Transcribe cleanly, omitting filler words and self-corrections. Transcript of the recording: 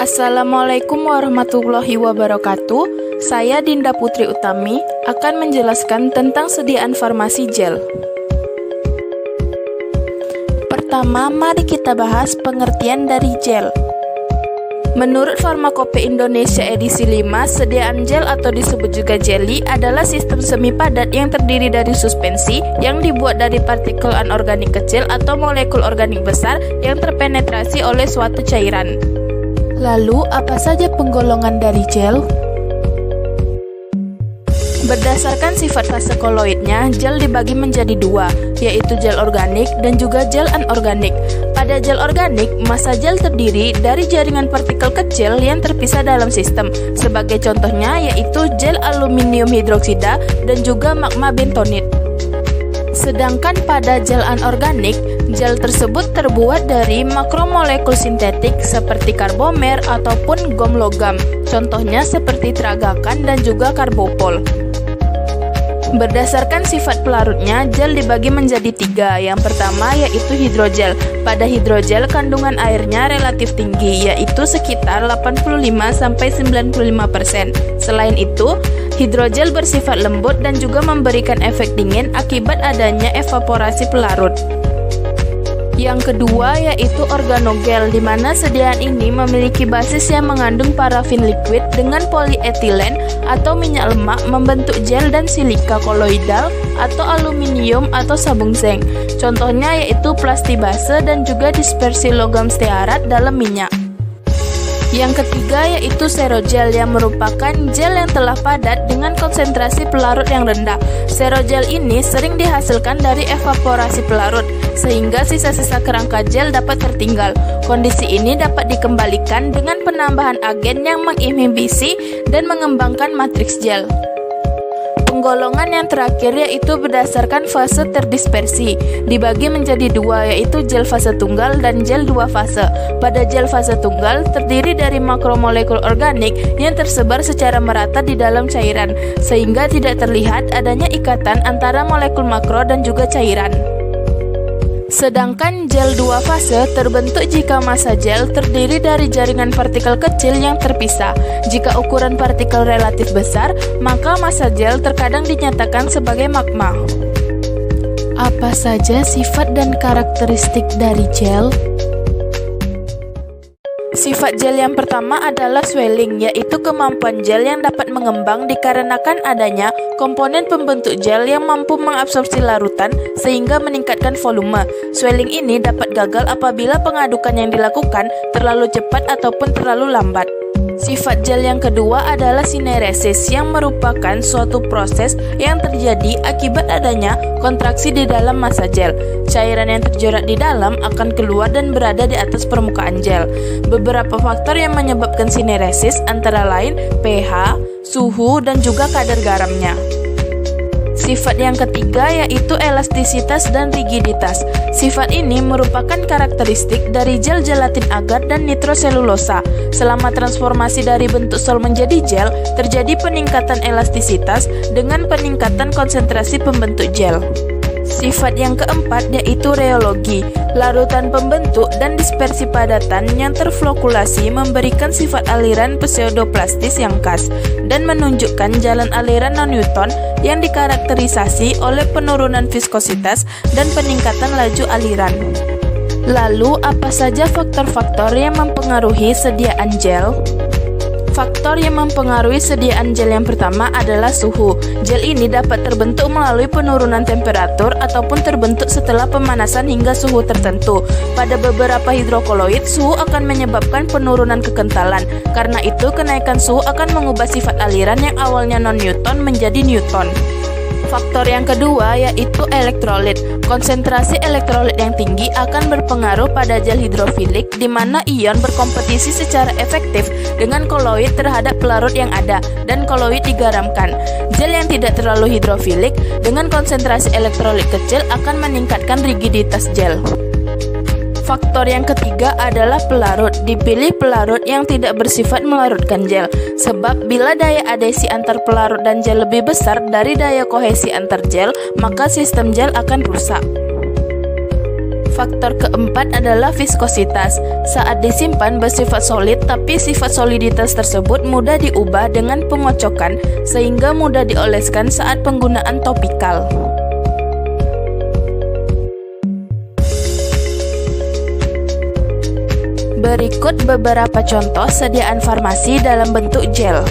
Assalamualaikum warahmatullahi wabarakatuh. Saya Dinda Putri Utami akan menjelaskan tentang sediaan farmasi gel. Pertama, mari kita bahas pengertian dari gel. Menurut Farmakope Indonesia edisi 5, sediaan gel atau disebut juga jelly adalah sistem semi padat yang terdiri dari suspensi yang dibuat dari partikel anorganik kecil atau molekul organik besar yang terpenetrasi oleh suatu cairan. Lalu, apa saja penggolongan dari gel? Berdasarkan sifat fase koloidnya, gel dibagi menjadi dua, yaitu gel organik dan juga gel anorganik. Pada gel organik, massa gel terdiri dari jaringan partikel kecil yang terpisah dalam sistem. Sebagai contohnya yaitu gel aluminium hidroksida dan juga magma bentonit. Sedangkan pada gel anorganik, gel tersebut terbuat dari makromolekul sintetik seperti karbomer ataupun gom logam. Contohnya seperti tragakan dan juga karbopol. Berdasarkan sifat pelarutnya, gel dibagi menjadi tiga. Yang pertama yaitu hidrogel. Pada hidrogel kandungan airnya relatif tinggi, yaitu sekitar 85-95%. Selain itu, hidrogel bersifat lembut dan juga memberikan efek dingin akibat adanya evaporasi pelarut. Yang kedua yaitu organogel, di mana sediaan ini memiliki basis yang mengandung parafin liquid dengan polietilen atau minyak lemak membentuk gel dan silika koloidal atau aluminium atau sabung zinc. Contohnya yaitu plastibase dan juga dispersi logam stearat dalam minyak. Yang ketiga yaitu serogel, yang merupakan gel yang telah padat dengan konsentrasi pelarut yang rendah. Serogel ini sering dihasilkan dari evaporasi pelarut, sehingga sisa-sisa kerangka gel dapat tertinggal. Kondisi ini dapat dikembalikan dengan penambahan agen yang menginhibisi dan mengembangkan matriks gel. Penggolongan yang terakhir yaitu berdasarkan fase terdispersi, dibagi menjadi dua, yaitu gel fase tunggal dan gel dua fase. Pada gel fase tunggal terdiri dari makromolekul organik yang tersebar secara merata di dalam cairan, sehingga tidak terlihat adanya ikatan antara molekul makro dan juga cairan. Sedangkan gel dua fase terbentuk jika massa gel terdiri dari jaringan partikel kecil yang terpisah. Jika ukuran partikel relatif besar, maka massa gel terkadang dinyatakan sebagai magma. Apa saja sifat dan karakteristik dari gel? Sifat gel yang pertama adalah swelling, yaitu kemampuan gel yang dapat mengembang dikarenakan adanya komponen pembentuk gel yang mampu mengabsorpsi larutan sehingga meningkatkan volume. Swelling ini dapat gagal apabila pengadukan yang dilakukan terlalu cepat ataupun terlalu lambat. Sifat gel yang kedua adalah sineresis, yang merupakan suatu proses yang terjadi akibat adanya kontraksi di dalam massa gel. Cairan yang terjerat di dalam akan keluar dan berada di atas permukaan gel. Beberapa faktor yang menyebabkan sineresis antara lain pH, suhu, dan juga kadar garamnya. Sifat yang ketiga yaitu elastisitas dan rigiditas. Sifat ini merupakan karakteristik dari gel gelatin agar dan nitroselulosa. Selama transformasi dari bentuk sol menjadi gel, terjadi peningkatan elastisitas dengan peningkatan konsentrasi pembentuk gel. Sifat yang keempat yaitu rheologi. Larutan pembentuk dan dispersi padatan yang terflokulasi memberikan sifat aliran pseudoplastis yang khas dan menunjukkan jalan aliran non-Newton yang dikarakterisasi oleh penurunan viskositas dan peningkatan laju aliran. Lalu, apa saja faktor-faktor yang mempengaruhi sediaan gel? Faktor yang mempengaruhi sediaan gel yang pertama adalah suhu. Gel ini dapat terbentuk melalui penurunan temperatur ataupun terbentuk setelah pemanasan hingga suhu tertentu. Pada beberapa hidrokoloid, suhu akan menyebabkan penurunan kekentalan. Karena itu, kenaikan suhu akan mengubah sifat aliran yang awalnya non-Newton menjadi Newton. Faktor yang kedua yaitu elektrolit. Konsentrasi elektrolit yang tinggi akan berpengaruh pada gel hidrofilik, di mana ion berkompetisi secara efektif dengan koloid terhadap pelarut yang ada dan koloid digaramkan. Gel yang tidak terlalu hidrofilik dengan konsentrasi elektrolit kecil akan meningkatkan rigiditas gel. Faktor yang ketiga adalah pelarut. Dipilih pelarut yang tidak bersifat melarutkan gel, sebab bila daya adhesi antar pelarut dan gel lebih besar dari daya kohesi antar gel, maka sistem gel akan rusak. Faktor keempat adalah viskositas. Saat disimpan bersifat solid, tapi sifat soliditas tersebut mudah diubah dengan pengocokan sehingga mudah dioleskan saat penggunaan topikal. Berikut beberapa contoh sediaan farmasi dalam bentuk gel.